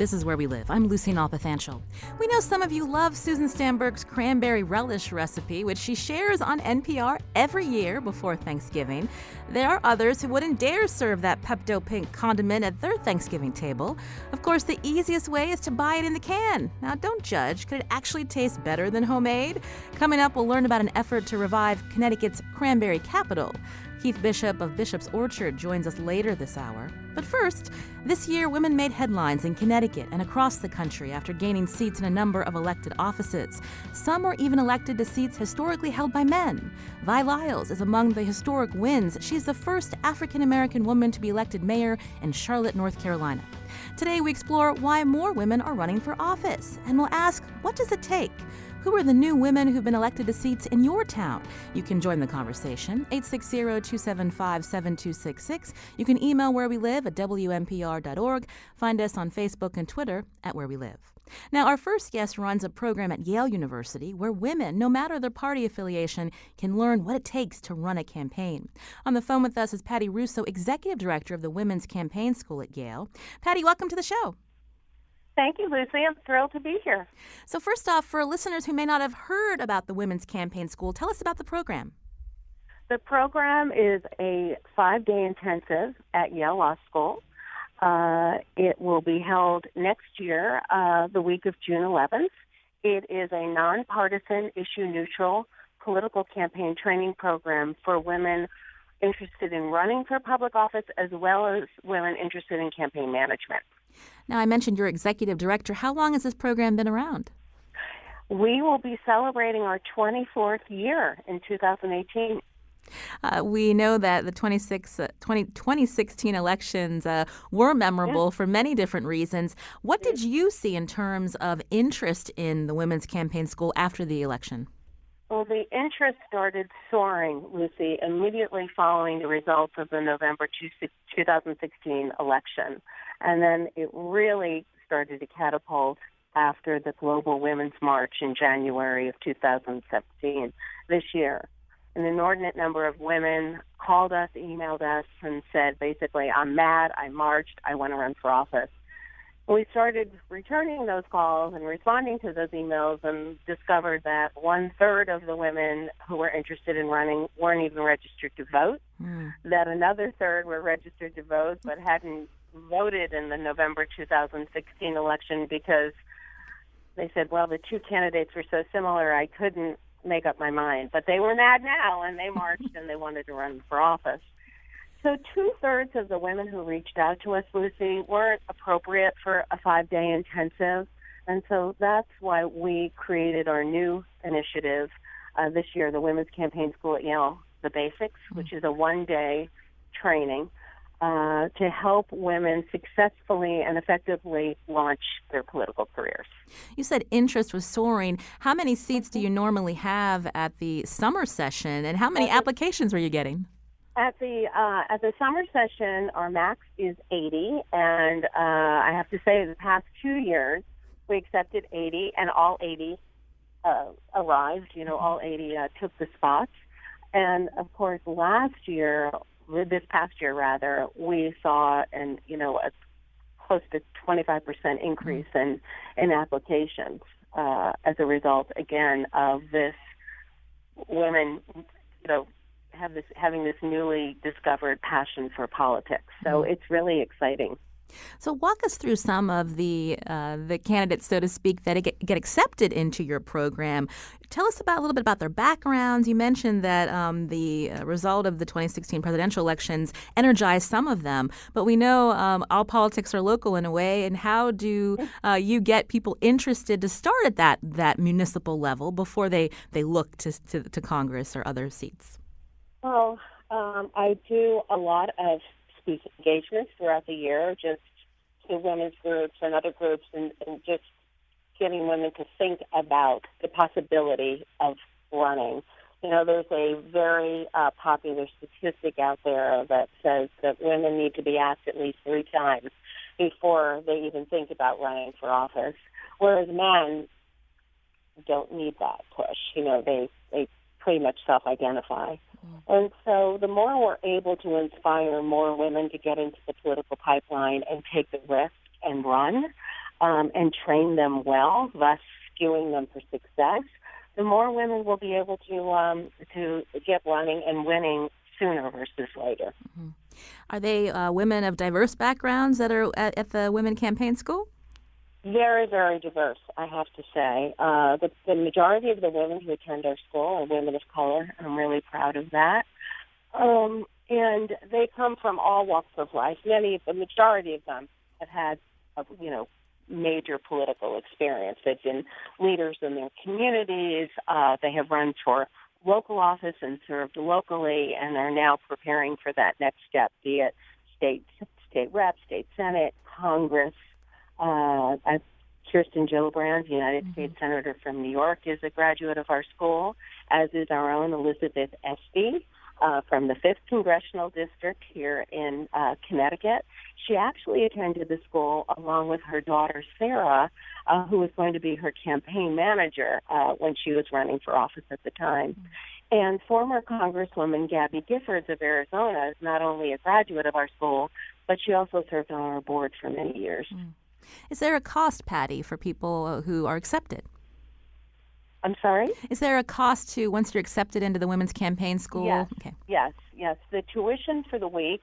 This is Where We Live. I'm Lucy Nalpathanchel. We know some of you love Susan Stamberg's cranberry relish recipe, which she shares on NPR every year before Thanksgiving. There are others who wouldn't dare serve that Pepto-Pink condiment at their Thanksgiving table. Of course, the easiest way is to buy it in the can. Now, don't judge. Could it actually taste better than homemade? Coming up, we'll learn about an effort to revive Connecticut's cranberry capital. Keith Bishop of Bishop's Orchard joins us later this hour. But first, this year women made headlines in Connecticut and across the country after gaining seats in a number of elected offices. Some were even elected to seats historically held by men. Vi Lyles is among the historic wins. She's the first African-American woman to be elected mayor in Charlotte, North Carolina. Today we explore why more women are running for office, and we'll ask, what does it take? Who are the new women who've been elected to seats in your town? You can join the conversation, 860-275-7266. You can email Where We Live at WNPR.org. Find us on Facebook and Twitter at Where We Live. Now, our first guest runs a program at Yale University where women, no matter their party affiliation, can learn what it takes to run a campaign. On the phone with us is Patty Russo, Executive Director of the Women's Campaign School at Yale. Patty, welcome to the show. Thank you, Lucy. I'm thrilled to be here. So first off, for listeners who may not have heard about the Women's Campaign School, tell us about the program. The program is a 5-day intensive at Yale Law School. It will be held next year, the week of June 11th. It is a nonpartisan, issue-neutral political campaign training program for women interested in running for public office as well as women interested in campaign management. Now, I mentioned you're executive director. How long has this program been around? We will be celebrating our 24th year in 2018. We know that the 2016 elections were memorable for many different reasons. What did you see in terms of interest in the Women's Campaign School after the election? Well, the interest started soaring, Lucy, immediately following the results of the November 2016 election. And then it really started to catapult after the Global Women's March in January of 2017, this year. An inordinate number of women called us, emailed us, and said, basically, I'm mad, I marched, I want to run for office. We started returning those calls and responding to those emails and discovered that 1/3 of the women who were interested in running weren't even registered to vote, that another third were registered to vote but hadn't voted in the November 2016 election because they said, well, the two candidates were so similar I couldn't make up my mind. But they were mad now, and they marched and they wanted to run for office. So 2/3 of the women who reached out to us, Lucy, weren't appropriate for a 5-day intensive. And so that's why we created our new initiative this year, the Women's Campaign School at Yale, The Basics, which is a 1-day training to help women successfully and effectively launch their political careers. You said interest was soaring. How many seats do you normally have at the summer session, and how many applications were you getting? At the summer session, our max is 80, and I have to say the past 2 years, we accepted 80, and all 80 arrived. All 80 took the spots. And, of course, this past year, we saw a close to 25% increase in applications as a result, again, of this women, having this newly discovered passion for politics. So it's really exciting. So walk us through some of the candidates, so to speak, that get accepted into your program. Tell us a little bit about their backgrounds. You mentioned that the result of the 2016 presidential elections energized some of them, but we know all politics are local in a way. And how do you get people interested to start at that municipal level before they look to Congress or other seats? Well, I do a lot of speaking engagements throughout the year, just to women's groups and other groups, and just getting women to think about the possibility of running. There's a very popular statistic out there that says that women need to be asked at least 3 times before they even think about running for office, whereas men don't need that push. They pretty much self-identify. And so the more we're able to inspire more women to get into the political pipeline and take the risk and run, and train them well, thus skewing them for success, the more women will be able to get running and winning sooner versus later. Mm-hmm. Are they women of diverse backgrounds that are at the Women Campaign School? Very, very diverse, I have to say. The majority of the women who attend our school are women of color. I'm really proud of that. And they come from all walks of life. The majority of them have had, major political experience. They've been leaders in their communities. They have run for local office and served locally, and are now preparing for that next step, be it state rep, state senate, Congress. Kirsten Gillibrand, United States Senator from New York, is a graduate of our school, as is our own Elizabeth Espy from the 5th Congressional District here in Connecticut. She actually attended the school along with her daughter, Sarah, who was going to be her campaign manager when she was running for office at the time. And former Congresswoman Gabby Giffords of Arizona is not only a graduate of our school, but she also served on our board for many years. Is there a cost, Patty, for people who are accepted? I'm sorry? Is there a cost to once you're accepted into the Women's Campaign School? Yes. Okay. Yes. The tuition for the week,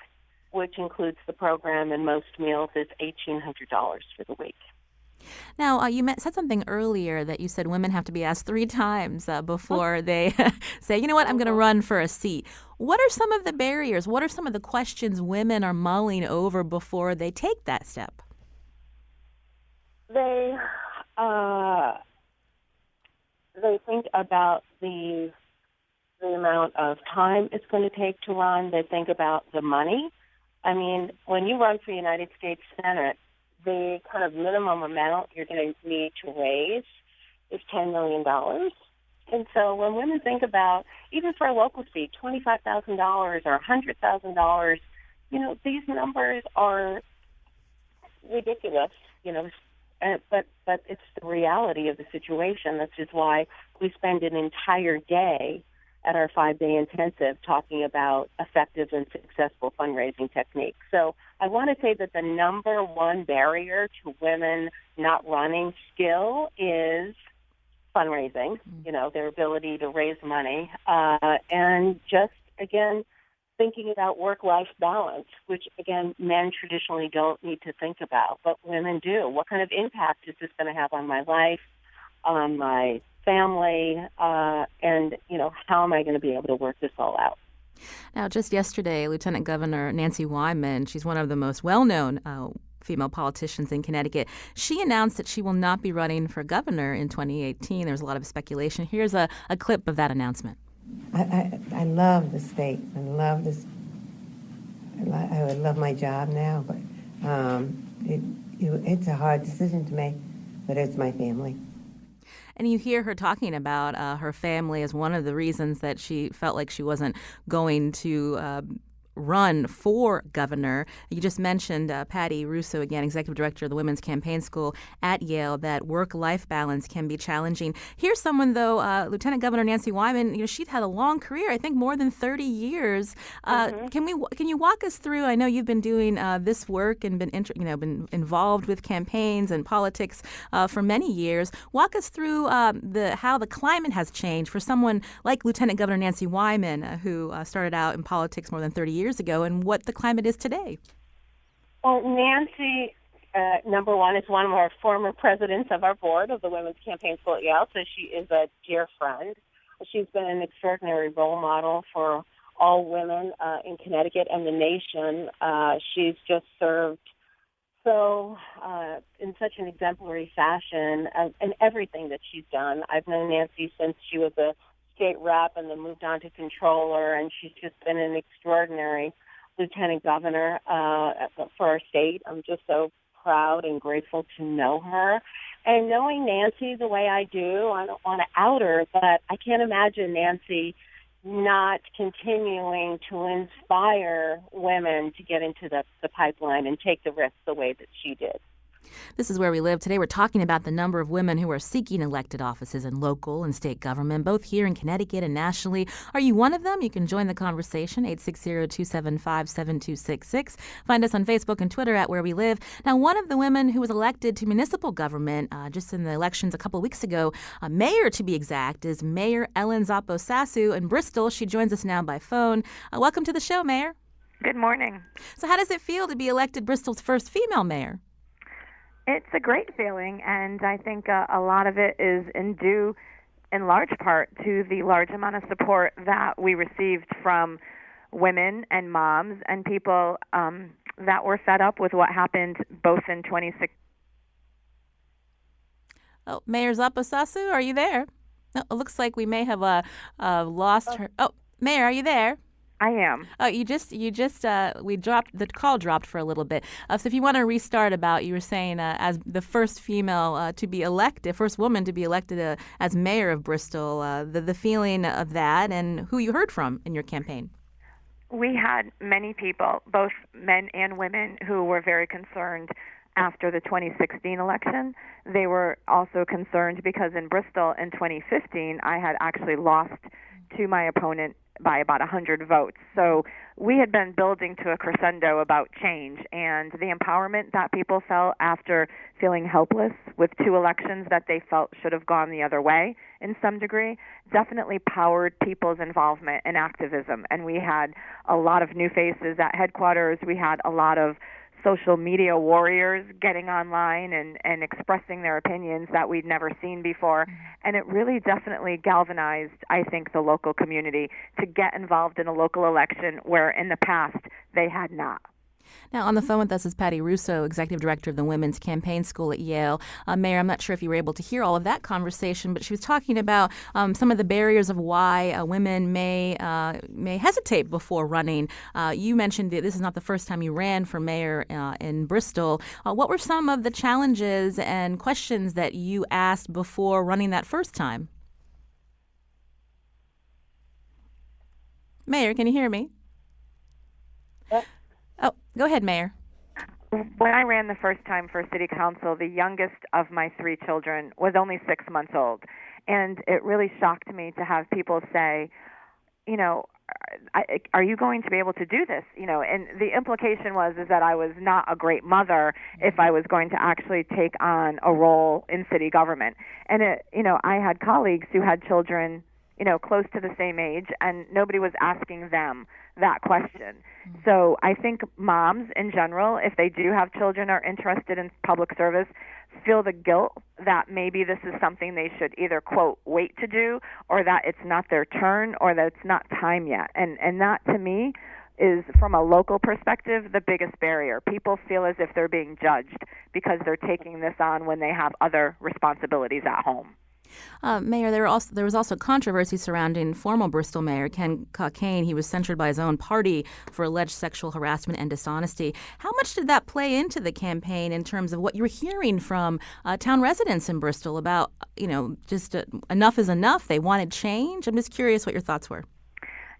which includes the program and most meals, is $1,800 for the week. Now, you said something earlier that you said women have to be asked 3 times before they say, you know what, I'm going to run for a seat. What are some of the barriers? What are some of the questions women are mulling over before they take that step? They think about the amount of time it's going to take to run. They think about the money. I mean, when you run for United States Senate, the kind of minimum amount you're going to need to raise is $10 million. And so when women think about, even for a local seat, $25,000 or $100,000, these numbers are ridiculous, but it's the reality of the situation. That's just why we spend an entire day at our 5-day intensive talking about effective and successful fundraising techniques. So I want to say that the number one barrier to women not running still is fundraising, their ability to raise money, and just, again, thinking about work-life balance, which, again, men traditionally don't need to think about, but women do. What kind of impact is this going to have on my life, on my family, and, how am I going to be able to work this all out? Now, just yesterday, Lieutenant Governor Nancy Wyman, she's one of the most well-known female politicians in Connecticut, she announced that she will not be running for governor in 2018. There's a lot of speculation. Here's a clip of that announcement. I love the state. I love this. I would love my job now, but it's a hard decision to make, but it's my family. And you hear her talking about her family as one of the reasons that she felt like she wasn't going to run for governor. You just mentioned Patty Russo, again, executive director of the Women's Campaign School at Yale, that work-life balance can be challenging. Here's someone, though, Lieutenant Governor Nancy Wyman, she'd had a long career, I think more than 30 years. Can you walk us through, I know you've been doing this work and been involved with campaigns and politics for many years. Walk us through how the climate has changed for someone like Lieutenant Governor Nancy Wyman, who started out in politics more than 30 years ago, and what the climate is today. Well, Nancy, number one, is one of our former presidents of our board of the Women's Campaign School at Yale, so she is a dear friend. She's been an extraordinary role model for all women in Connecticut and the nation. She's just served in such an exemplary fashion in everything that she's done. I've known Nancy since she was a state rep and then moved on to controller, and she's just been an extraordinary lieutenant governor for our state. I'm just so proud and grateful to know her. And knowing Nancy the way I do, I don't want to out her, but I can't imagine Nancy not continuing to inspire women to get into the pipeline and take the risks the way that she did. This is Where We Live. Today we're talking about the number of women who are seeking elected offices in local and state government, both here in Connecticut and nationally. Are you one of them? You can join the conversation, 860-275-7266. Find us on Facebook and Twitter at Where We Live. Now, one of the women who was elected to municipal government just in the elections a couple of weeks ago, mayor to be exact, is Mayor Ellen Zapo-Sasu in Bristol. She joins us now by phone. Welcome to the show, Mayor. Good morning. So how does it feel to be elected Bristol's first female mayor? It's a great feeling, and I think a lot of it is due in large part to the large amount of support that we received from women and moms and people that were fed up with what happened both in 2016. Oh, Mayor Zapo-Sasu, are you there? No, it looks like we may have lost her. Oh, Mayor, are you there? I am. Oh, the call dropped for a little bit. So if you want to restart you were saying as the first female to be elected, first woman to be elected as mayor of Bristol, the feeling of that and who you heard from in your campaign. We had many people, both men and women, who were very concerned after the 2016 election. They were also concerned because in Bristol in 2015, I had actually lost to my opponent by about 100 votes. So we had been building to a crescendo about change, and the empowerment that people felt after feeling helpless with two elections that they felt should have gone the other way in some degree definitely powered people's involvement and activism. And we had a lot of new faces at headquarters. We had a lot of social media warriors getting online and expressing their opinions that we'd never seen before. And it really definitely galvanized, I think, the local community to get involved in a local election where in the past they had not. Now, on the phone with us is Patty Russo, Executive Director of the Women's Campaign School at Yale. Mayor, I'm not sure if you were able to hear all of that conversation, but she was talking about some of the barriers of why women may hesitate before running. You mentioned that this is not the first time you ran for mayor in Bristol. What were some of the challenges and questions that you asked before running that first time? Mayor, can you hear me? Oh, go ahead, Mayor. When I ran the first time for city council, the youngest of my three children was only 6 months old. And it really shocked me to have people say, are you going to be able to do this? And the implication was that I was not a great mother if I was going to actually take on a role in city government. And I had colleagues who had children close to the same age, and nobody was asking them that question. So I think moms in general, if they do have children or are interested in public service, feel the guilt that maybe this is something they should either, quote, wait to do, or that it's not their turn, or that it's not time yet. And that, to me, is, from a local perspective, the biggest barrier. People feel as if they're being judged because they're taking this on when they have other responsibilities at home. Mayor, there was also controversy surrounding former Bristol Mayor Ken Cockayne. He was censured by his own party for alleged sexual harassment and dishonesty. How much did that play into the campaign in terms of what you were hearing from town residents in Bristol about, just enough is enough? They wanted change. I'm just curious what your thoughts were.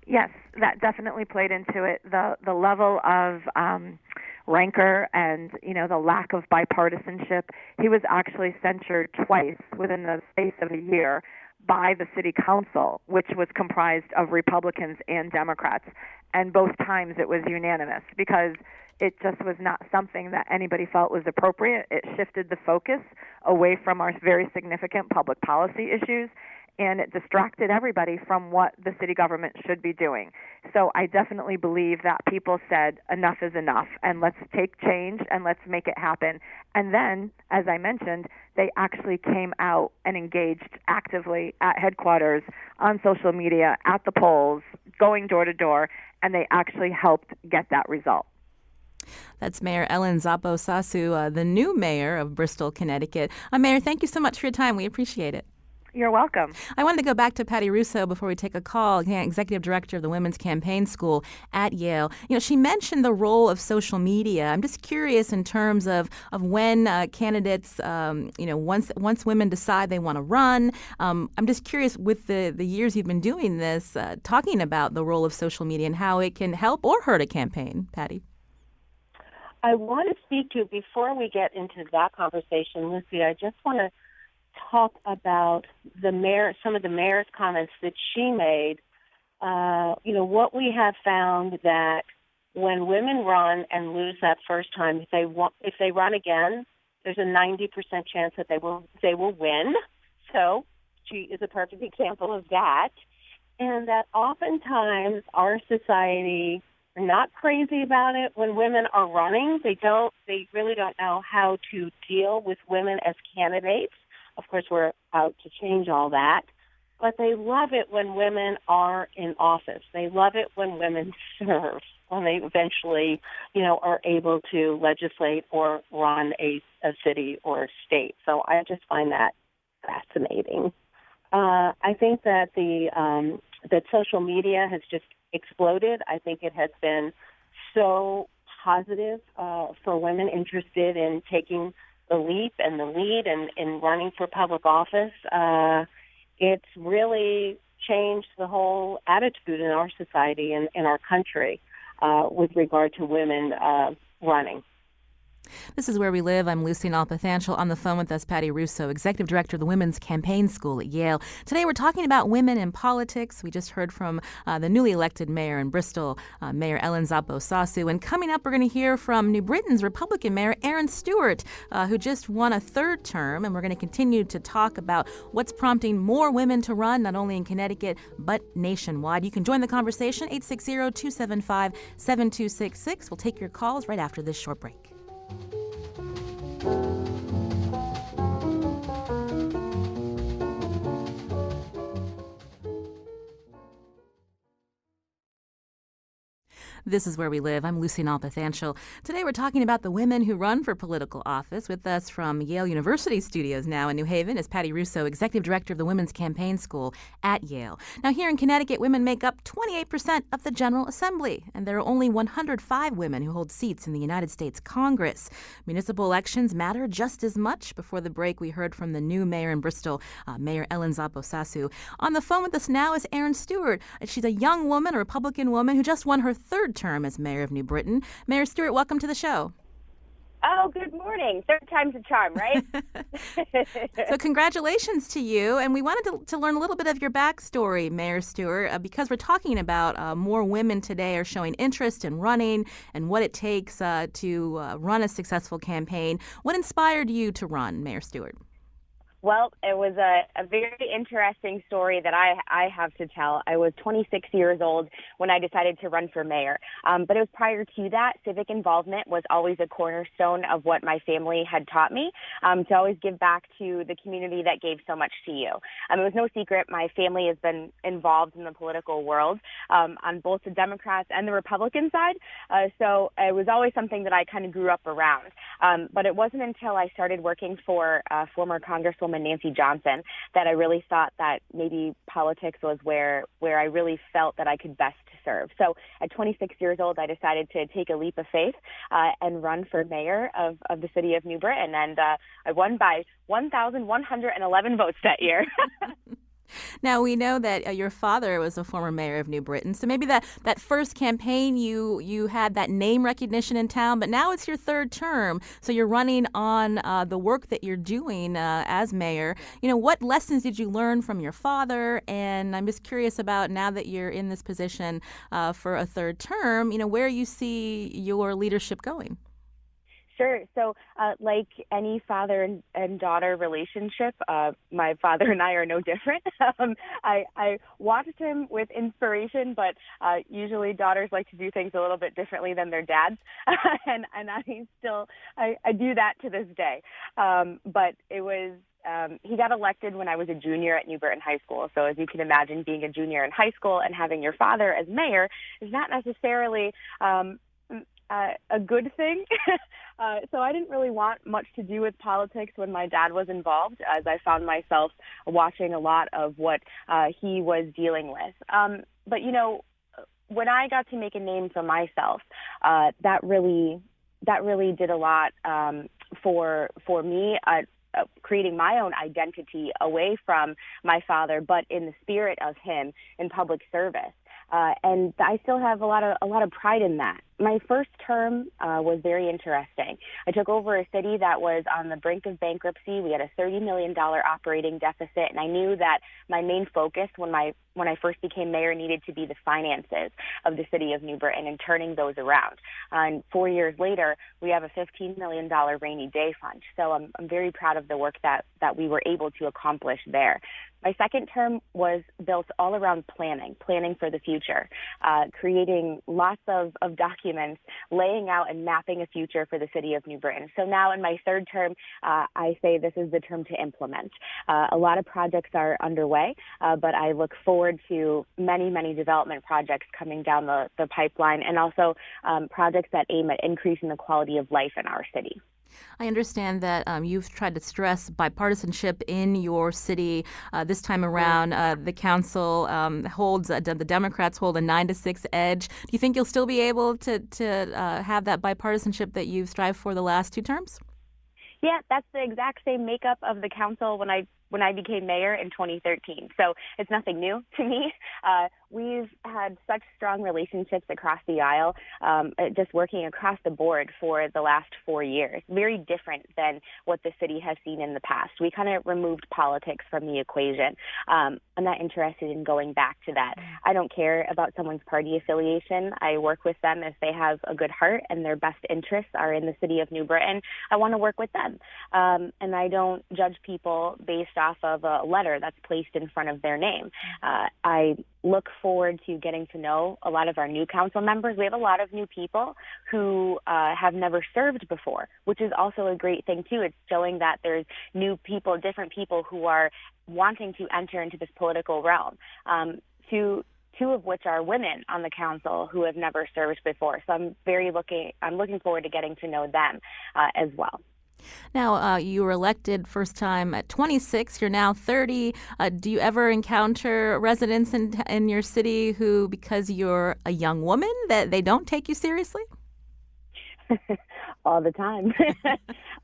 Yes, that definitely played into it. The level of rancor and, the lack of bipartisanship. He was actually censured twice within the space of a year by the city council, which was comprised of Republicans and Democrats. And both times it was unanimous because it just was not something that anybody felt was appropriate. It shifted the focus away from our very significant public policy issues, and it distracted everybody from what the city government should be doing. So I definitely believe that people said enough is enough, and let's take change and let's make it happen. And then, as I mentioned, they actually came out and engaged actively at headquarters, on social media, at the polls, going door to door, and they actually helped get that result. That's Mayor Ellen Zapo-Sasu, the new mayor of Bristol, Connecticut. Mayor, thank you so much for your time. We appreciate it. You're welcome. I wanted to go back to Patty Russo before we take a call, Executive Director of the Women's Campaign School at Yale. She mentioned the role of social media. I'm just curious in terms of when candidates, once women decide they want to run. I'm just curious, with the years you've been doing this, talking about the role of social media and how it can help or hurt a campaign, Patty. I want to speak to, before we get into that conversation, Lucy, I just want to talk about some of the mayor's comments that she made. What we have found that when women run and lose that first time, if they run again, there's a 90% chance that they will win. So she is a perfect example of that. And that oftentimes our society are not crazy about it when women are running. They really don't know how to deal with women as candidates. Of course, we're out to change all that. But they love it when women are in office. They love it when women serve, when they eventually, are able to legislate or run a city or a state. So I just find that fascinating. I think that that social media has just exploded. I think it has been so positive for women interested in taking the leap and the lead and in running for public office. It's really changed the whole attitude in our society and in our country with regard to women running. This is Where We Live. I'm Lucy Nalpathanchel. On the phone with us, Patty Russo, Executive Director of the Women's Campaign School at Yale. Today we're talking about women in politics. We just heard from the newly elected mayor in Bristol, Mayor Ellen Zapo-Sasu. And coming up, we're going to hear from New Britain's Republican Mayor Erin Stewart, who just won a third term. And we're going to continue to talk about what's prompting more women to run, not only in Connecticut, but nationwide. You can join the conversation, 860-275-7266. We'll take your calls right after this short break. This is Where We Live. I'm Lucy Nalpathanchel. Today we're talking about the women who run for political office. With us from Yale University studios now in New Haven is Patty Russo, Executive Director of the Women's Campaign School at Yale. Now here in Connecticut, women make up 28% of the General Assembly, and there are only 105 women who hold seats in the United States Congress. Municipal elections matter just as much. Before the break, we heard from the new mayor in Bristol, Mayor Ellen Zapo-Sasu. On the phone with us now is Erin Stewart. She's a young woman, a Republican woman, who just won her third term as mayor of New Britain. Mayor Stewart, welcome to the show. Oh, good morning. Third time's a charm, right? So congratulations to you. And we wanted to learn a little bit of your backstory, Mayor Stewart, because we're talking about more women today are showing interest in running and what it takes to run a successful campaign. What inspired you to run, Mayor Stewart? Well, it was a very interesting story that I have to tell. I was 26 years old when I decided to run for mayor. But it was prior to that. Civic involvement was always a cornerstone of what my family had taught me, to always give back to the community that gave so much to you. It was no secret my family has been involved in the political world on both the Democrats and the Republican side. So it was always something that I kind of grew up around. But it wasn't until I started working for former Congresswoman Nancy Johnson that I really thought that maybe politics was where I really felt that I could best serve. So at 26 years old, I decided to take a leap of faith and run for mayor of the city of New Britain. And I won by 1,111 votes that year. Now, we know that your father was a former mayor of New Britain, so maybe that first campaign you had that name recognition in town, but now it's your third term, so you're running on the work that you're doing as mayor. What lessons did you learn from your father? And I'm just curious about, now that you're in this position for a third term, where you see your leadership going. Sure. So like any father and daughter relationship, my father and I are no different. I watched him with inspiration, but usually daughters like to do things a little bit differently than their dads. and I do that to this day. But it was, he got elected when I was a junior at New Britain High School. So as you can imagine, being a junior in high school and having your father as mayor is not necessarily a good thing. So I didn't really want much to do with politics when my dad was involved, as I found myself watching a lot of what he was dealing with. But, when I got to make a name for myself, that really did a lot for me, creating my own identity away from my father, but in the spirit of him in public service. And I still have a lot of pride in that. my first term was very interesting. I took over a city that was on the brink of bankruptcy. We had a $30 million operating deficit, and I knew that my main focus when I first became mayor needed to be the finances of the city of New Britain and turning those around. And 4 years later, we have a $15 million rainy day fund. So I'm very proud of the work that we were able to accomplish there. My second term was built all around planning for the future, creating lots of documents, laying out and mapping a future for the city of New Britain. So now in my third term, I say this is the term to implement. A lot of projects are underway, but I look forward to many, many development projects coming down the pipeline, and also projects that aim at increasing the quality of life in our city. I understand that you've tried to stress bipartisanship in your city. This time around, the council the Democrats hold a 9-6 edge. Do you think you'll still be able to have that bipartisanship that you've strived for the last 2 terms? Yeah, that's the exact same makeup of the council when I became mayor in 2013. So it's nothing new to me. We've had such strong relationships across the aisle, just working across the board for the last 4 years. Very different than what the city has seen in the past. We kind of removed politics from the equation. I'm not interested in going back to that. I don't care about someone's party affiliation. I work with them if they have a good heart and their best interests are in the city of New Britain. I want to work with them. And I don't judge people based off of a letter that's placed in front of their name. I look forward to getting to know a lot of our new council members. We have a lot of new people who have never served before, which is also a great thing, too. It's showing that there's new people, different people who are wanting to enter into this political realm. Two of which are women on the council who have never served before. So I'm looking forward to getting to know them as well. Now, you were elected first time at 26. You're now 30. Do you ever encounter residents in your city who, because you're a young woman, that they don't take you seriously? All the time.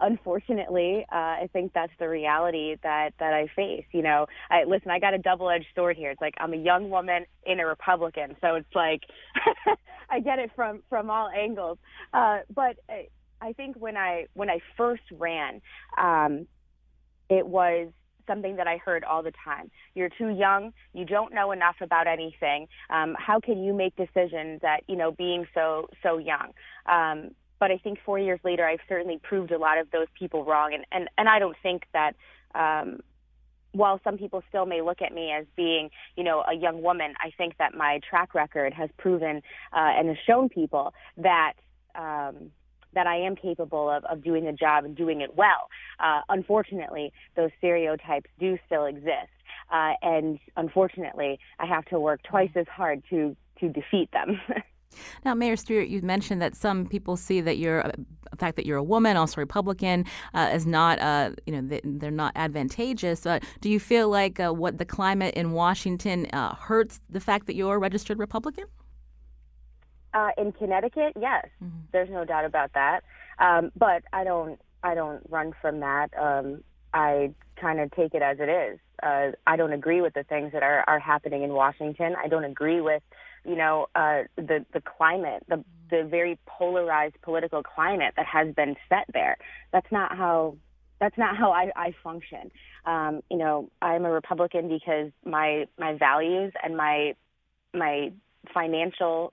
Unfortunately, I think that's the reality that I face. You know, I got a double-edged sword here. It's like I'm a young woman in a Republican, so it's like I get it from all angles. But I think when I first ran, it was something that I heard all the time. You're too young. You don't know enough about anything. How can you make decisions at, being so young? But I think 4 years later, I've certainly proved a lot of those people wrong. And I don't think that while some people still may look at me as being, a young woman, I think that my track record has proven and has shown people that I am capable of doing the job and doing it well. Unfortunately, those stereotypes do still exist. And unfortunately, I have to work twice as hard to defeat them. Now, Mayor Stewart, you mentioned that some people see that the fact that you're a woman, also Republican, is not, they're not advantageous. Do you feel like what the climate in Washington hurts the fact that you're a registered Republican? In Connecticut, yes, There's no doubt about that. But I don't run from that. I kind of take it as it is. I don't agree with the things that are happening in Washington. I don't agree with, the climate, the very polarized political climate that has been set there. That's not how I function. I'm a Republican because my values and my financial,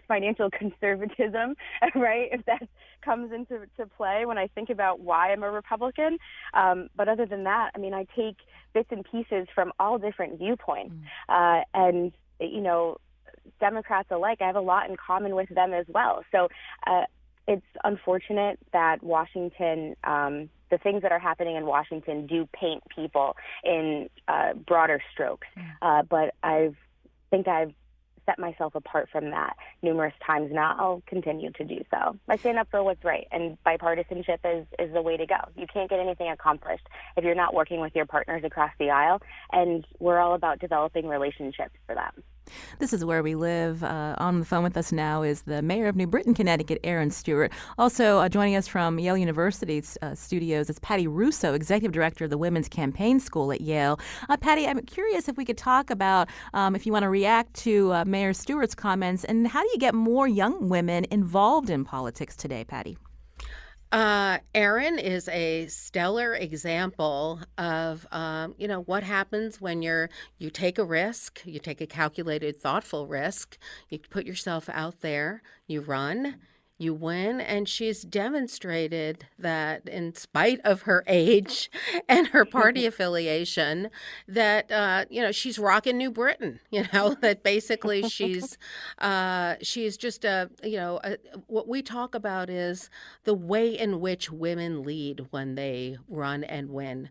financial conservatism, right? If that comes into play when I think about why I'm a Republican. But other than that, I take bits and pieces from all different viewpoints. And, Democrats alike, I have a lot in common with them as well. So it's unfortunate that Washington, the things that are happening in Washington do paint people in broader strokes. But I think I've set myself apart from that numerous times now. I'll continue to do so. I stand up for what's right, and bipartisanship is the way to go. You can't get anything accomplished if you're not working with your partners across the aisle, and we're all about developing relationships for them. This is Where We Live. On the phone with us now is the mayor of New Britain, Connecticut, Erin Stewart. Also joining us from Yale University's studios is Patty Russo, executive director of the Women's Campaign School at Yale. Patty, I'm curious if we could talk about, if you want to react to Mayor Stewart's comments, and how do you get more young women involved in politics today, Patty? Erin is a stellar example of, what happens when you take a risk, you take a calculated, thoughtful risk, you put yourself out there, you run, you win, and she's demonstrated that in spite of her age and her party affiliation, that, she's rocking New Britain, that basically she's just what we talk about is the way in which women lead when they run and win.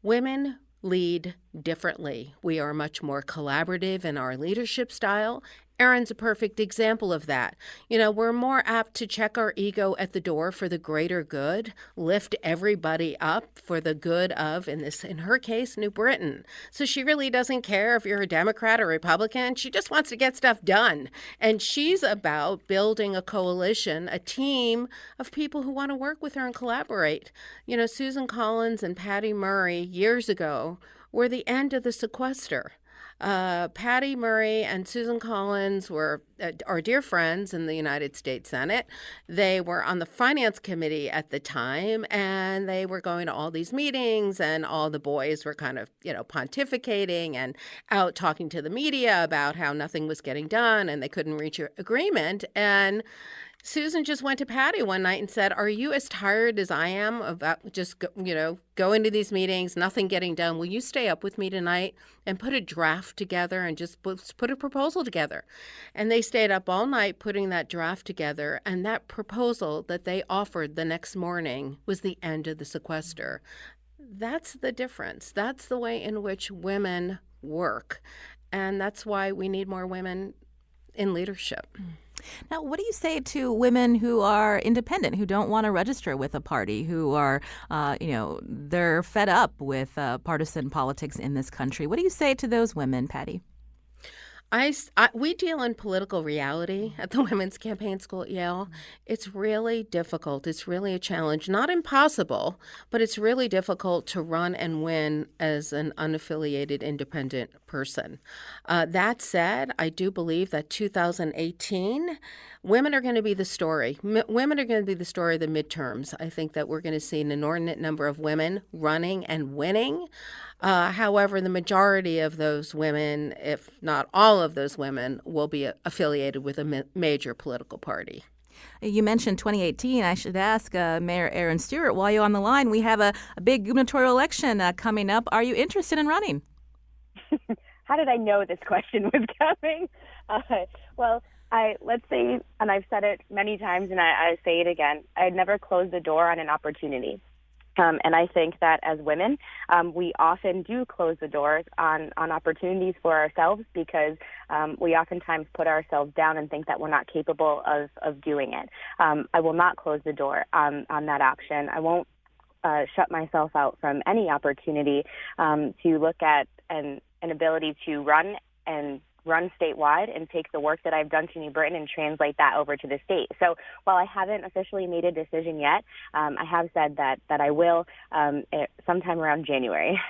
Women lead differently. We are much more collaborative in our leadership style. Erin's a perfect example of that. We're more apt to check our ego at the door for the greater good, lift everybody up for the good of, in her case, New Britain. So she really doesn't care if you're a Democrat or Republican. She just wants to get stuff done. And she's about building a coalition, a team of people who want to work with her and collaborate. Susan Collins and Patty Murray years ago were the end of the sequester. Patty Murray and Susan Collins were our dear friends in the United States Senate. They were on the Finance Committee at the time, and they were going to all these meetings, and all the boys were kind of, pontificating and out talking to the media about how nothing was getting done and they couldn't reach an agreement. And Susan just went to Patty one night and said, "Are you as tired as I am about just, going to these meetings, nothing getting done? Will you stay up with me tonight and put a draft together and just put a proposal together?" And they stayed up all night putting that draft together. And that proposal that they offered the next morning was the end of the sequester. That's the difference. That's the way in which women work. And that's why we need more women in leadership. Now, what do you say to women who are independent, who don't want to register with a party, who are, they're fed up with partisan politics in this country? What do you say to those women, Patty? We deal in political reality at the Women's Campaign School at Yale. It's really difficult. It's really a challenge. Not impossible, but it's really difficult to run and win as an unaffiliated independent person. That said, I do believe that 2018, women are going to be the story. Women are going to be the story of the midterms. I think that we're going to see an inordinate number of women running and winning. However, the majority of those women, if not all of those women, will be affiliated with a major political party. You mentioned 2018. I should ask Mayor Erin Stewart, while you're on the line, we have a big gubernatorial election coming up. Are you interested in running? How did I know this question was coming? Let's say, and I've said it many times and I say it again, I'd never close the door on an opportunity. And I think that as women, we often do close the doors on opportunities for ourselves because we oftentimes put ourselves down and think that we're not capable of doing it. I will not close the door on that option. I won't shut myself out from any opportunity to look at an ability to run statewide and take the work that I've done to New Britain and translate that over to the state. So while I haven't officially made a decision yet, I have said that I will sometime around January.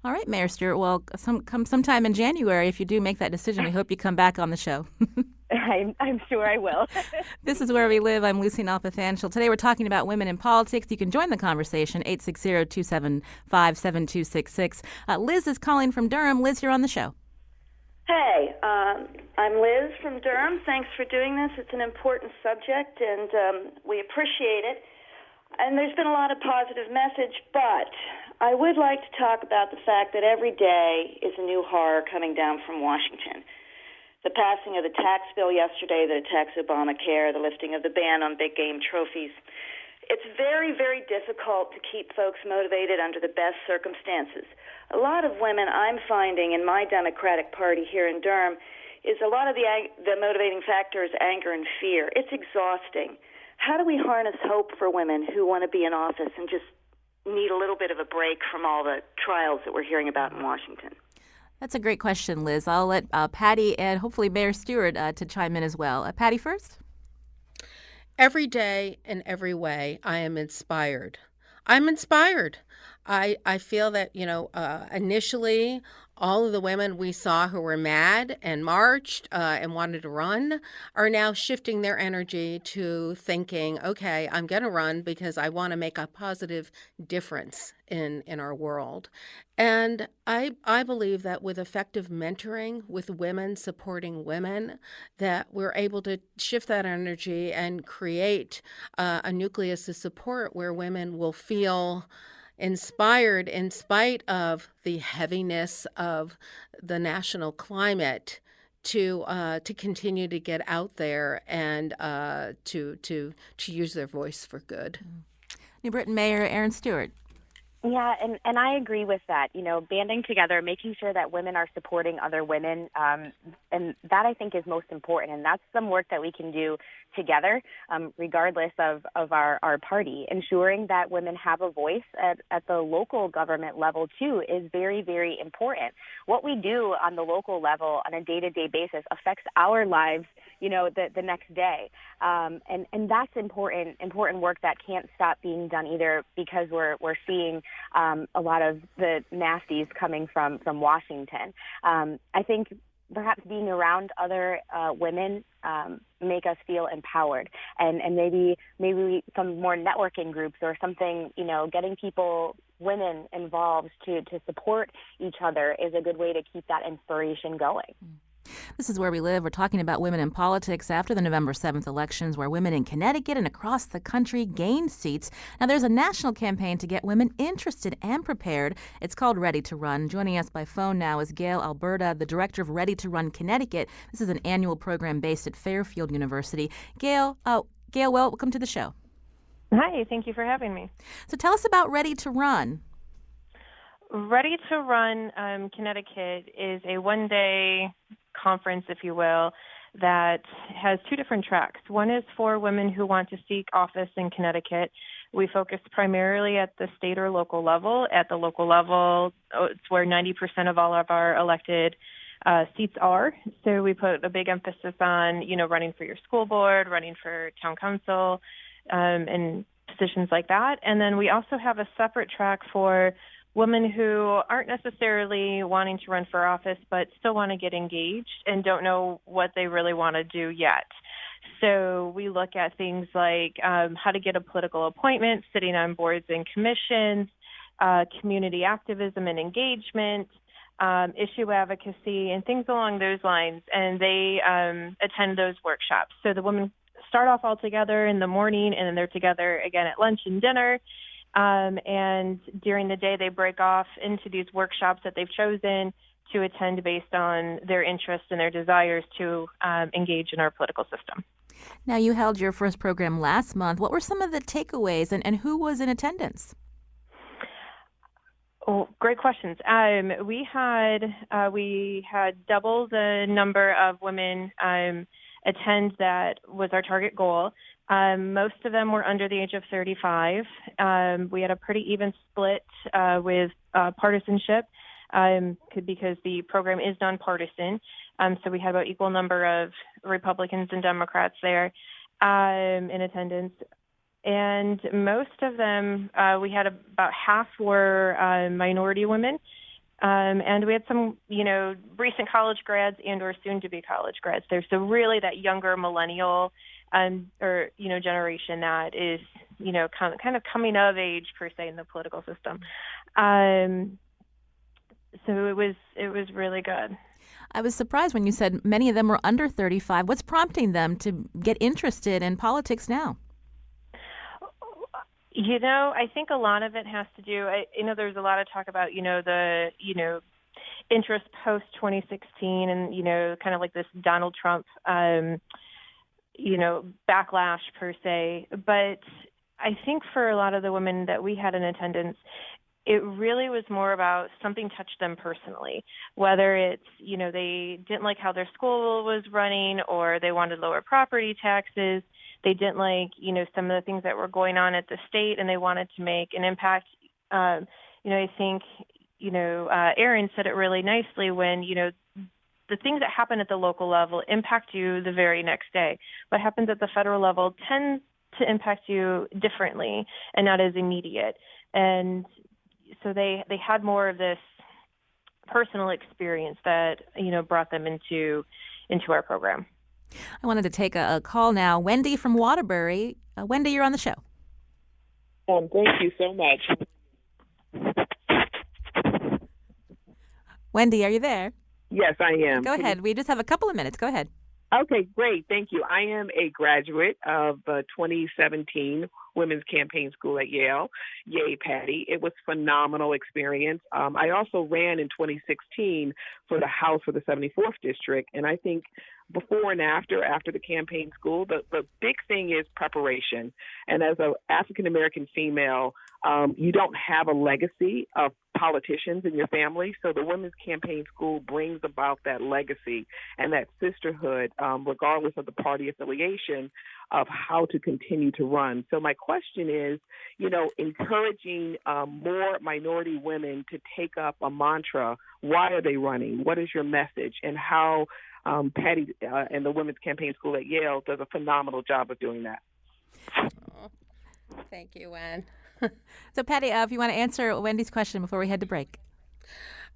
All right, Mayor Stewart. Well, sometime in January, if you do make that decision, we hope you come back on the show. I'm sure I will. This is Where We Live. I'm Lucy Nalpathanchel. Today we're talking about women in politics. You can join the conversation, 860-275-7266. Liz is calling from Durham. Liz, you're on the show. Hey, I'm Liz from Durham. Thanks for doing this. It's an important subject, and we appreciate it. And there's been a lot of positive message, but I would like to talk about the fact that every day is a new horror coming down from Washington. The passing of the tax bill yesterday that attacks Obamacare, the lifting of the ban on big game trophies. It's very, very difficult to keep folks motivated under the best circumstances. A lot of women I'm finding in my Democratic Party here in Durham is a lot of the motivating factor is anger and fear. It's exhausting. How do we harness hope for women who want to be in office and just need a little bit of a break from all the trials that we're hearing about in Washington? That's a great question, Liz. I'll let Patty and hopefully Mayor Stewart to chime in as well. Patty first? Every day in every way, I am inspired. I'm inspired. I feel that, initially, all of the women we saw who were mad and marched and wanted to run are now shifting their energy to thinking, okay, I'm going to run because I want to make a positive difference in our world. And I believe that with effective mentoring, with women supporting women, that we're able to shift that energy and create a nucleus of support where women will feel inspired in spite of the heaviness of the national climate to continue to get out there and to use their voice for good. New Britain Mayor Aaron Stewart. Yeah, and I agree with that. Banding together, making sure that women are supporting other women, and that I think is most important. And that's some work that we can do together, regardless of our party. Ensuring that women have a voice at the local government level, too, is very, very important. What we do on the local level on a day-to-day basis affects our lives, the next day. And that's important work that can't stop being done either, because we're seeing a lot of the nasties coming from Washington. I think perhaps being around other women make us feel empowered, and maybe some more networking groups or something, getting women involved to support each other is a good way to keep that inspiration going. This is Where We Live. We're talking about women in politics after the November 7th elections, where women in Connecticut and across the country gained seats. Now, there's a national campaign to get women interested and prepared. It's called Ready to Run. Joining us by phone now is Gail Alberta, the director of Ready to Run Connecticut. This is an annual program based at Fairfield University. Gail, welcome to the show. Hi, thank you for having me. So tell us about Ready to Run. Ready to Run Connecticut is a one-day conference, if you will, that has two different tracks. One is for women who want to seek office in Connecticut. We focus primarily at the state or local level. At the local level, it's where 90% of all of our elected seats are. So we put a big emphasis on, running for your school board, running for town council, and positions like that. And then we also have a separate track for women who aren't necessarily wanting to run for office but still want to get engaged and don't know what they really want to do yet. So we look at things like how to get a political appointment, sitting on boards and commissions, community activism and engagement, issue advocacy, and things along those lines. And they attend those workshops. So the women start off all together in the morning, and then they're together again at lunch and dinner. And during the day, they break off into these workshops that they've chosen to attend based on their interests and their desires to engage in our political system. Now, you held your first program last month. What were some of the takeaways, and who was in attendance? Oh, great questions. We had double the number of women attend. That was our target goal. Most of them were under the age of 35. We had a pretty even split with partisanship because the program is nonpartisan. So we had about equal number of Republicans and Democrats there in attendance. And most of them, we had about half were minority women. And we had some, recent college grads and or soon-to-be college grads there. So really that younger millennial generation that is, kind of coming of age, per se, in the political system. So it was really good. I was surprised when you said many of them were under 35. What's prompting them to get interested in politics now? I think a lot of it has to do, there's a lot of talk about, the interest post 2016 and, kind of like this Donald Trump, backlash per se. But I think for a lot of the women that we had in attendance, it really was more about something touched them personally, whether it's, they didn't like how their school was running or they wanted lower property taxes. They didn't like, some of the things that were going on at the state and they wanted to make an impact. I think Erin said it really nicely when, the things that happen at the local level impact you the very next day. What happens at the federal level tends to impact you differently and not as immediate. And so they had more of this personal experience that, brought them into our program. I wanted to take a call now. Wendy from Waterbury. Wendy, you're on the show. Thank you so much. Wendy, are you there? Yes, I am. Go ahead. We just have a couple of minutes. Go ahead. Okay, great. Thank you. I am a graduate of the 2017 Women's Campaign School at Yale. Yay, Patty. It was a phenomenal experience. I also ran in 2016 for the House for the 74th District, and I think before and after the campaign school, the big thing is preparation. And as an African-American female, you don't have a legacy of politicians in your family, so the Women's Campaign School brings about that legacy and that sisterhood, regardless of the party affiliation, of how to continue to run. So my question is, encouraging more minority women to take up a mantra. Why are they running? What is your message? And how Patty and the Women's Campaign School at Yale does a phenomenal job of doing that. Oh, thank you, Wen. So, Patty, if you want to answer Wendy's question before we head to break.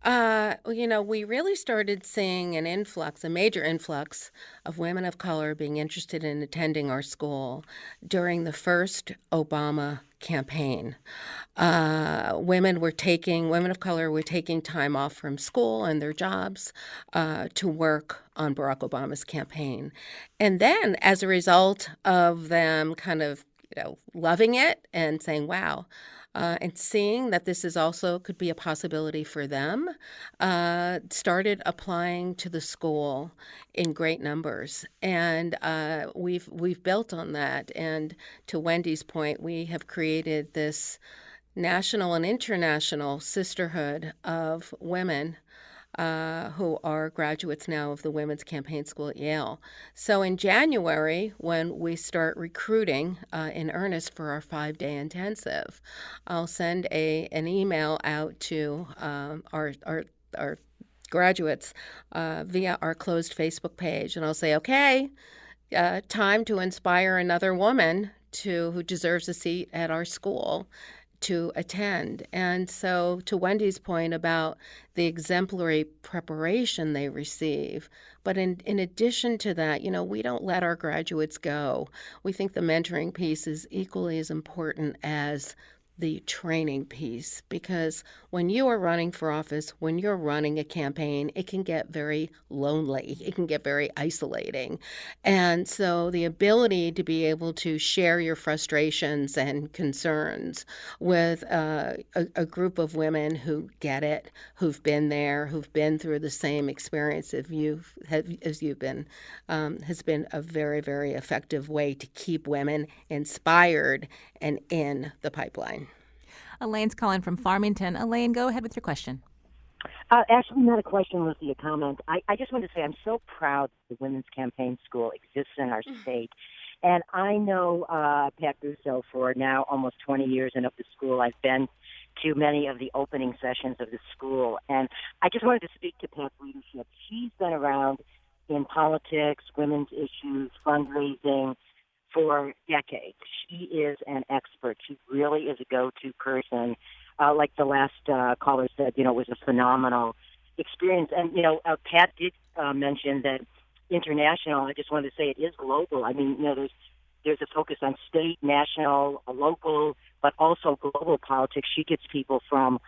We really started seeing a major influx of women of color being interested in attending our school during the first Obama campaign. Women of color were taking time off from school and their jobs to work on Barack Obama's campaign. And then as a result of them kind of loving it and saying, wow, and seeing that this is also could be a possibility for them, started applying to the school in great numbers. And we've built on that. And to Wendy's point, we have created this national and international sisterhood of women who are graduates now of the Women's Campaign School at Yale. So in January, when we start recruiting in earnest for our 5-day intensive, I'll send an email out to our graduates via our closed Facebook page, and I'll say, okay, time to inspire another woman who deserves a seat at our school to attend. And so to Wendy's point about the exemplary preparation they receive, but in addition to that, we don't let our graduates go. We think the mentoring piece is equally as important as the training piece, because when you are running for office, when you're running a campaign, it can get very lonely. It can get very isolating. And so the ability to be able to share your frustrations and concerns with a group of women who get it, who've been there, who've been through the same experience as you've been, has been a very, very effective way to keep women inspired and in the pipeline. Elaine's calling from Farmington. Elaine, go ahead with your question. Actually, not a question, Lucy, a comment. I just wanted to say I'm so proud that the Women's Campaign School exists in our state. And I know Pat Russo for now almost 20 years and of the school. I've been to many of the opening sessions of the school. And I just wanted to speak to Pat's leadership. She's been around in politics, women's issues, fundraising, for decades. She is an expert. She really is a go-to person. Like the last caller said, it was a phenomenal experience. And, Pat did mention that international. I just wanted to say it is global. I mean, there's a focus on state, national, local, but also global politics. She gets people from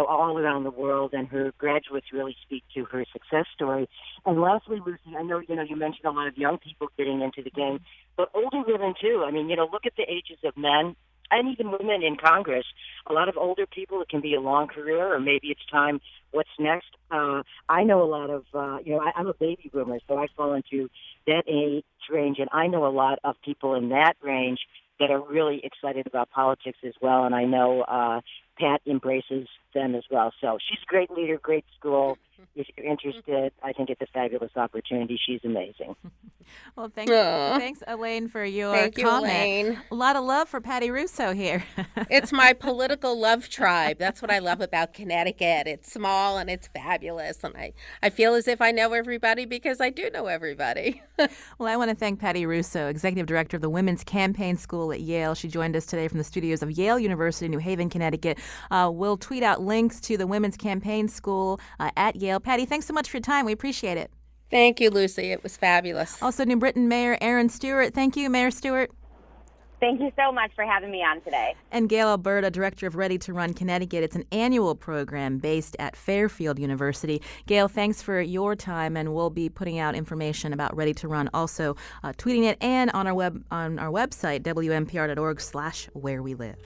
all around the world, and her graduates really speak to her success story. And lastly, Lucy, I know, you mentioned a lot of young people getting into the game, but older women too. I mean, look at the ages of men and even women in Congress. A lot of older people, it can be a long career, or maybe it's time, what's next? I know a lot of, I'm a baby boomer, so I fall into that age range, and I know a lot of people in that range that are really excited about politics as well. And I know Pat embraces them as well. So she's a great leader, great school. If you're interested, I think it's a fabulous opportunity. She's amazing. Well, Aw. thanks, Elaine, for your Thank you, comment. Elaine. A lot of love for Patty Russo here. It's my political love tribe. That's what I love about Connecticut. It's small and it's fabulous. And I feel as if I know everybody because I do know everybody. Well, I want to thank Patty Russo, Executive Director of the Women's Campaign School at Yale. She joined us today from the studios of Yale University, New Haven, Connecticut. We'll tweet out links to the Women's Campaign School at Yale. Patty, thanks so much for your time. We appreciate it. Thank you, Lucy. It was fabulous. Also, New Britain Mayor Aaron Stewart. Thank you, Mayor Stewart. Thank you so much for having me on today. And Gail Alberta, Director of Ready to Run Connecticut. It's an annual program based at Fairfield University. Gail, thanks for your time, and we'll be putting out information about Ready to Run, also tweeting it and on our website, wnpr.org/where we live.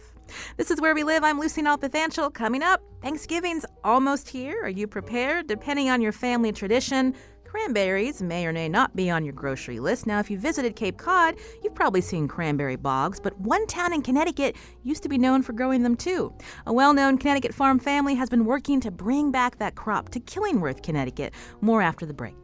This is Where We Live. I'm Lucy Nalpathanchel. Coming up, Thanksgiving's almost here. Are you prepared? Depending on your family tradition, cranberries may or may not be on your grocery list. Now, if you visited Cape Cod, you've probably seen cranberry bogs, but one town in Connecticut used to be known for growing them too. A well-known Connecticut farm family has been working to bring back that crop to Killingworth, Connecticut. More after the break.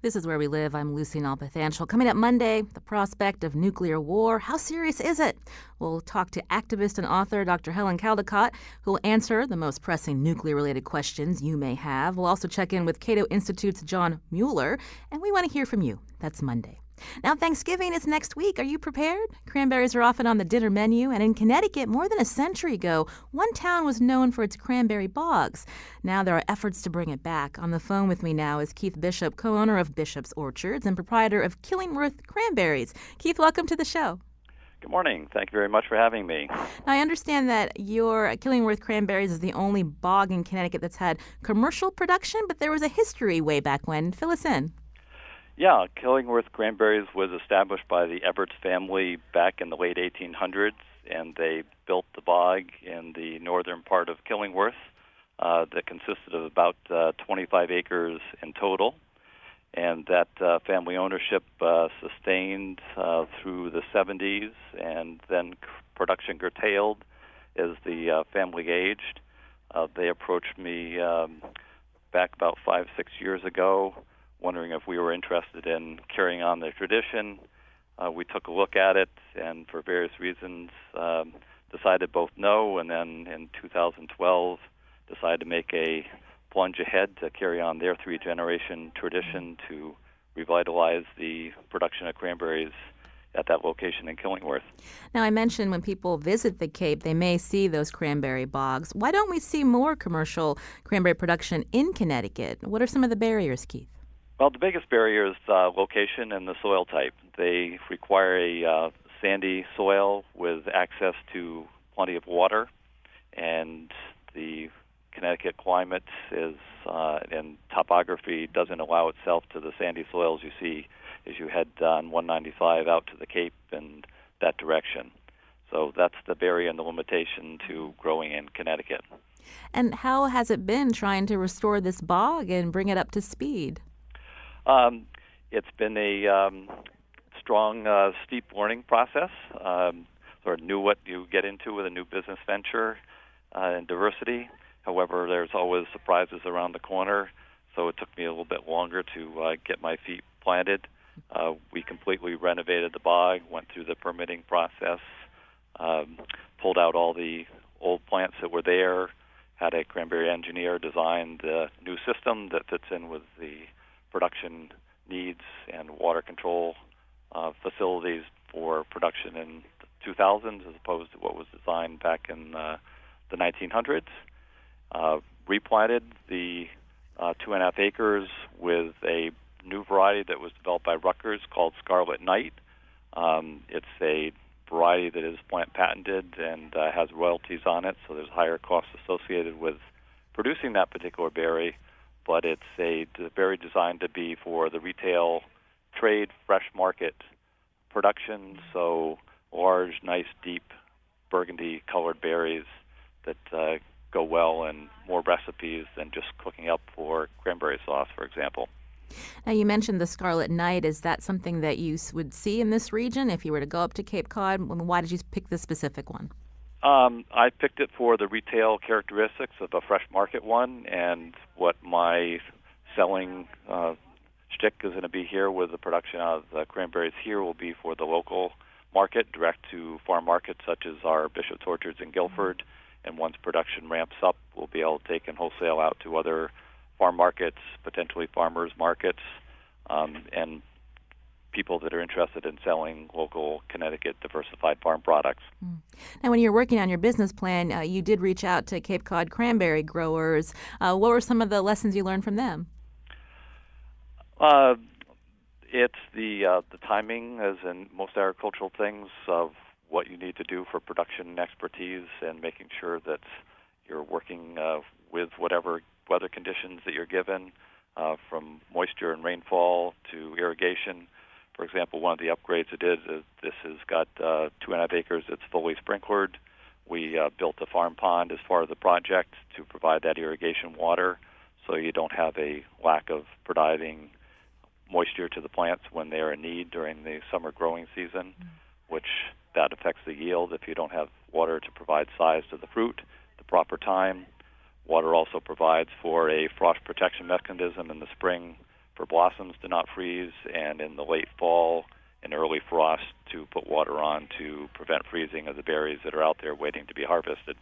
This is Where We Live. I'm Lucy Nalpathanchel. Coming up Monday, the prospect of nuclear war. How serious is it? We'll talk to activist and author Dr. Helen Caldicott, who will answer the most pressing nuclear-related questions you may have. We'll also check in with Cato Institute's John Mueller, and we want to hear from you. That's Monday. Now, Thanksgiving is next week. Are you prepared? Cranberries are often on the dinner menu, and in Connecticut, more than a century ago, one town was known for its cranberry bogs. Now there are efforts to bring it back. On the phone with me now is Keith Bishop, co-owner of Bishop's Orchards and proprietor of Killingworth Cranberries. Keith, welcome to the show. Good morning. Thank you very much for having me. Now, I understand that your Killingworth Cranberries is the only bog in Connecticut that's had commercial production, but there was a history way back when. Fill us in. Yeah, Killingworth Cranberries was established by the Evarts family back in the late 1800s, and they built the bog in the northern part of Killingworth that consisted of about 25 acres in total. And that family ownership sustained through the 70s, and then production curtailed as the family aged. They approached me back about 5-6 years ago, wondering if we were interested in carrying on their tradition. We took a look at it, and for various reasons decided both no, and then in 2012 decided to make a plunge ahead to carry on their three-generation tradition to revitalize the production of cranberries at that location in Killingworth. Now, I mentioned when people visit the Cape, they may see those cranberry bogs. Why don't we see more commercial cranberry production in Connecticut? What are some of the barriers, Keith? Well, the biggest barrier is location and the soil type. They require a sandy soil with access to plenty of water, and the Connecticut climate is and topography doesn't allow itself to the sandy soils you see as you head on 195 out to the Cape and that direction. So that's the barrier and the limitation to growing in Connecticut. And how has it been trying to restore this bog and bring it up to speed? It's been a strong, steep learning process. Sort of knew what you get into with a new business venture and diversity. However, there's always surprises around the corner, so it took me a little bit longer to get my feet planted. We completely renovated the bog, went through the permitting process, pulled out all the old plants that were there, had a cranberry engineer design the new system that fits in with the production needs and water control facilities for production in the 2000s as opposed to what was designed back in the 1900s. Replanted the 2.5 acres with a new variety that was developed by Rutgers called Scarlet Night. It's a variety that is plant patented and has royalties on it, so there's higher costs associated with producing that particular berry, but it's a berry designed to be for the retail trade, fresh market production, so large, nice, deep burgundy-colored berries that go well in more recipes than just cooking up for cranberry sauce, for example. Now, you mentioned the Scarlet Night. Is that something that you would see in this region if you were to go up to Cape Cod? I mean, why did you pick this specific one? I picked it for the retail characteristics of a fresh market one, and what my selling shtick is going to be here with the production of the cranberries here will be for the local market, direct to farm markets such as our Bishop's Orchards in Guilford. And once production ramps up, we'll be able to take and wholesale out to other farm markets, potentially farmers markets, and people that are interested in selling local Connecticut diversified farm products. Now, when you're working on your business plan, you did reach out to Cape Cod cranberry growers. What were some of the lessons you learned from them? It's the timing, as in most agricultural things, of what you need to do for production and expertise, and making sure that you're working with whatever weather conditions that you're given, from moisture and rainfall to irrigation. For example, one of the upgrades it did is this has got 2.5 acres that's fully sprinklered. We built a farm pond as part of the project to provide that irrigation water, so you don't have a lack of providing moisture to the plants when they are in need during the summer growing season, which that affects the yield if you don't have water to provide size to the fruit at the proper time. Water also provides for a frost protection mechanism in the spring for blossoms to not freeze, and in the late fall and early frost to put water on to prevent freezing of the berries that are out there waiting to be harvested.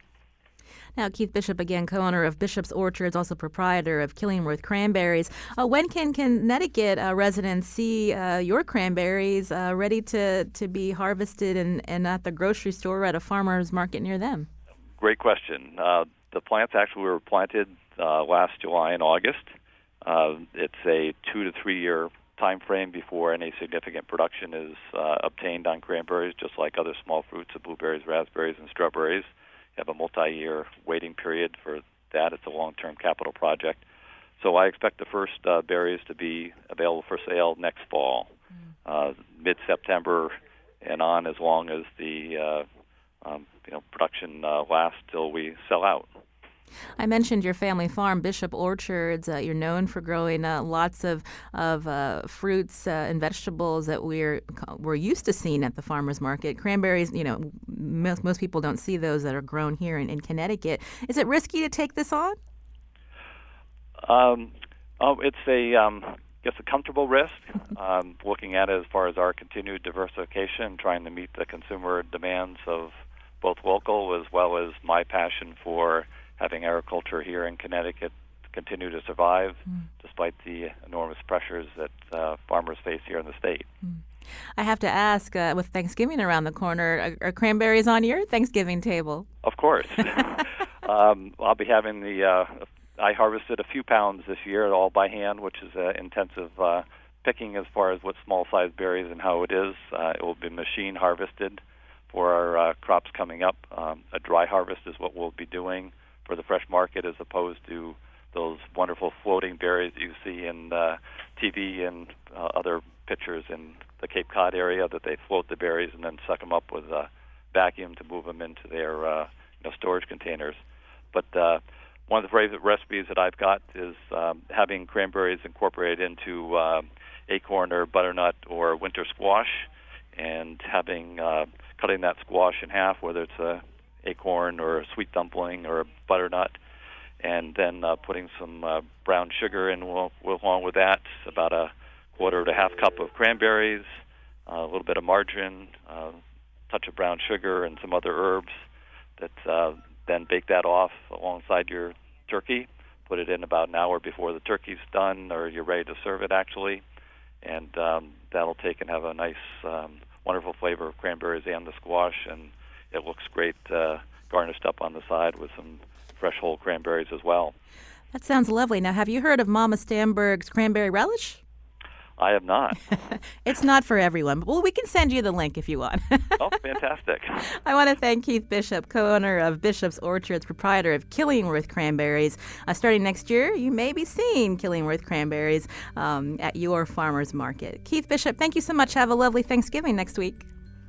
Now, Keith Bishop, again, co-owner of Bishop's Orchards, also proprietor of Killingworth Cranberries. When can Connecticut residents see your cranberries ready to be harvested and at the grocery store or at a farmer's market near them? Great question. The plants actually were planted last July and August. It's a 2 to 3 year time frame before any significant production is obtained on cranberries, just like other small fruits of blueberries, raspberries, and strawberries. You have a multi-year waiting period for that. It's a long-term capital project. So I expect the first berries to be available for sale next fall, mid-September and on, as long as the production lasts till we sell out. I mentioned your family farm, Bishop Orchards. You're known for growing lots of fruits and vegetables that we're used to seeing at the farmers market. Cranberries, most people don't see those that are grown here in Connecticut. Is it risky to take this on? It's a comfortable risk. Looking at it as far as our continued diversification, trying to meet the consumer demands of both local as well as my passion for having agriculture here in Connecticut continue to survive despite the enormous pressures that farmers face here in the state. I have to ask, with Thanksgiving around the corner, are cranberries on your Thanksgiving table? Of course. I'll be having I harvested a few pounds this year, all by hand, which is intensive picking as far as what small-sized berries and how it is. It will be machine harvested for our crops coming up. A dry harvest is what we'll be doing for the fresh market, as opposed to those wonderful floating berries that you see in TV and other pictures in the Cape Cod area, that they float the berries and then suck them up with a vacuum to move them into their storage containers. But one of the favorite recipes that I've got is having cranberries incorporated into acorn or butternut or winter squash, and cutting that squash in half, whether it's a acorn or a sweet dumpling or a butternut, and then putting some brown sugar in along with that, about a quarter to half cup of cranberries, a little bit of margarine, touch of brown sugar, and some other herbs. Then bake that off alongside your turkey. Put it in about an hour before the turkey's done, or you're ready to serve it, actually. And that'll take and have a nice, wonderful flavor of cranberries and the squash, and it looks great garnished up on the side with some fresh whole cranberries as well. That sounds lovely. Now, have you heard of Mama Stamberg's cranberry relish? I have not. It's not for everyone. Well, we can send you the link if you want. Oh, fantastic. I want to thank Keith Bishop, co-owner of Bishop's Orchards, proprietor of Killingworth Cranberries. Starting next year, you may be seeing Killingworth Cranberries at your farmer's market. Keith Bishop, thank you so much. Have a lovely Thanksgiving next week.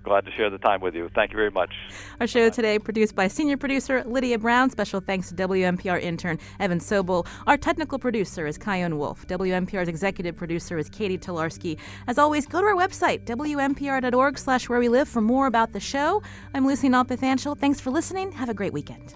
Glad to share the time with you. Thank you very much. Our show today produced by senior producer Lydia Brown. Special thanks to WNPR intern Evan Sobel. Our technical producer is Kyone Wolf. WNPR's executive producer is Katie Tolarski. As always, go to our website, WNPR.org/where we live for more about the show. I'm Lucy Nalpathanchel. Thanks for listening. Have a great weekend.